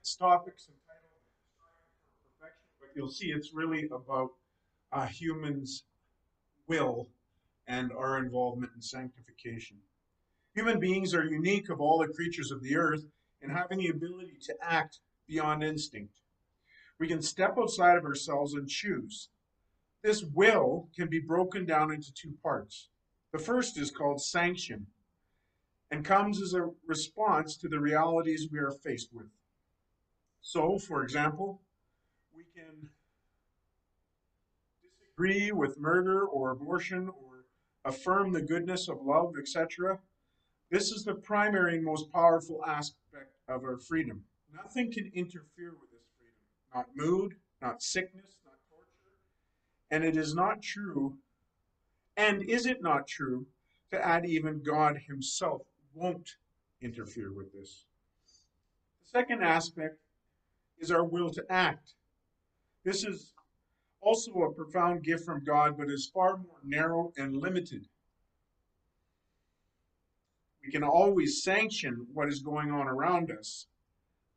This topic's entitled Perfection, but you'll see it's really about humans' will and our involvement in sanctification. Human beings are unique of all the creatures of the earth in having the ability to act beyond instinct. We can step outside of ourselves and choose. This will can be broken down into two parts. The first is called sanction and comes as a response to the realities we are faced with. So, for example, we can disagree with murder or abortion or affirm the goodness of love, etc. This is the primary and most powerful aspect of our freedom. Nothing can interfere with this freedom. Not mood, not sickness, not torture. And it is not true, and is it not true, to add even God Himself won't interfere with this? The second aspect is our will to act. This is also a profound gift from God, but is far more narrow and limited. We can always sanction what is going on around us,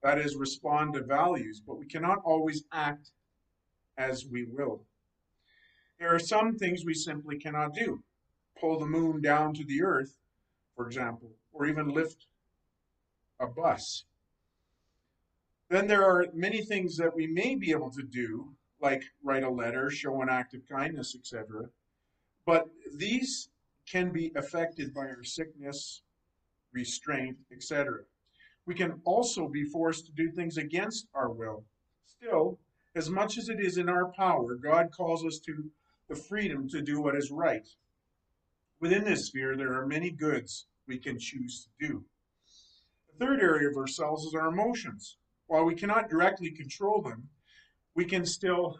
that is, respond to values, but we cannot always act as we will. There are some things we simply cannot do. Pull the moon down to the earth, for example, or even lift a bus. Then there are many things that we may be able to do, like write a letter, show an act of kindness, etc. But these can be affected by our sickness, restraint, etc. We can also be forced to do things against our will. Still, as much as it is in our power, God calls us to the freedom to do what is right. Within this sphere, there are many goods we can choose to do. The third area of ourselves is our emotions. While we cannot directly control them, we can still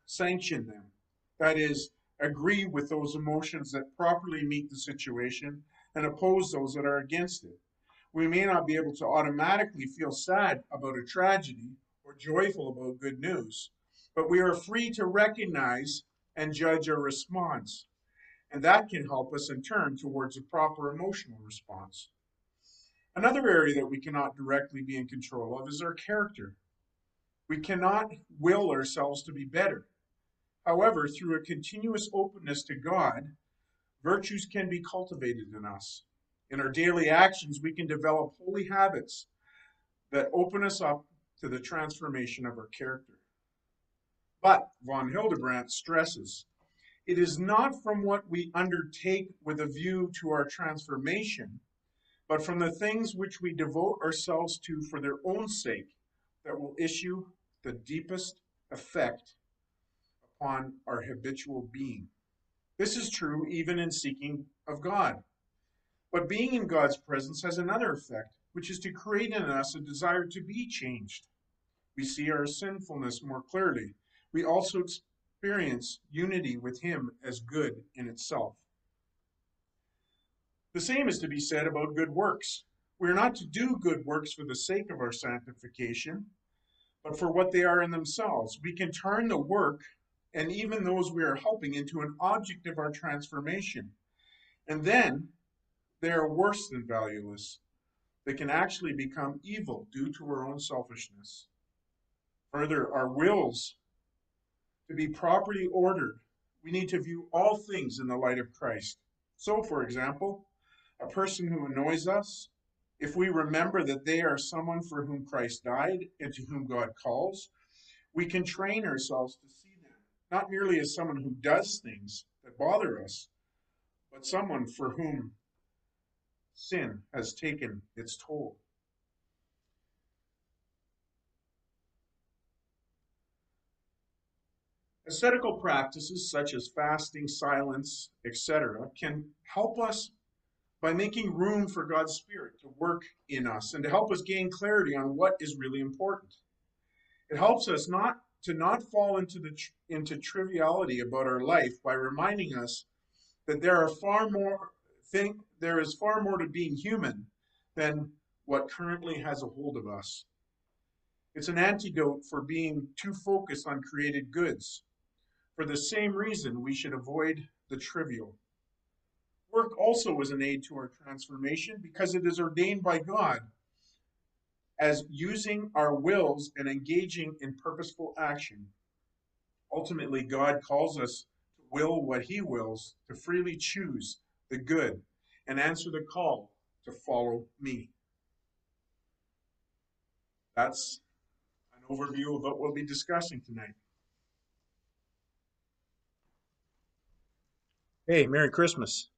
sanction them. That is, agree with those emotions that properly meet the situation and oppose those that are against it. We may not be able to automatically feel sad about a tragedy or joyful about good news, but we are free to recognize and judge our response. And that can help us in turn towards a proper emotional response. Another area that we cannot directly be in control of is our character. We cannot will ourselves to be better. However, through a continuous openness to God, virtues can be cultivated in us. In our daily actions, we can develop holy habits that open us up to the transformation of our character. But von Hildebrandt stresses it is not from what we undertake with a view to our transformation, but from the things which we devote ourselves to for their own sake that will issue the deepest effect upon our habitual being. This is true even in seeking of God. But being in God's presence has another effect, which is to create in us a desire to be changed. We see our sinfulness more clearly. We also experience unity with Him as good in itself. The same is to be said about good works. We are not to do good works for the sake of our sanctification, but for what they are in themselves. We can turn the work and even those we are helping into an object of our transformation. And then they are worse than valueless. They can actually become evil due to our own selfishness. Further, our wills to be properly ordered, we need to view all things in the light of Christ. So, for example, a person who annoys us, if we remember that they are someone for whom Christ died and to whom God calls, we can train ourselves to see them not merely as someone who does things that bother us, but someone for whom sin has taken its toll. Ascetical practices such as fasting, silence, etc., can help us by making room for God's Spirit to work in us and to help us gain clarity on what is really important. It helps us not fall into triviality about our life by reminding us that there is far more to being human than what currently has a hold of us. It's an antidote for being too focused on created goods. For the same reason, we should avoid the trivial. Work also is an aid to our transformation because it is ordained by God as using our wills and engaging in purposeful action. Ultimately, God calls us to will what He wills, to freely choose the good, and answer the call to follow me. That's an overview of what we'll be discussing tonight. Hey, Merry Christmas.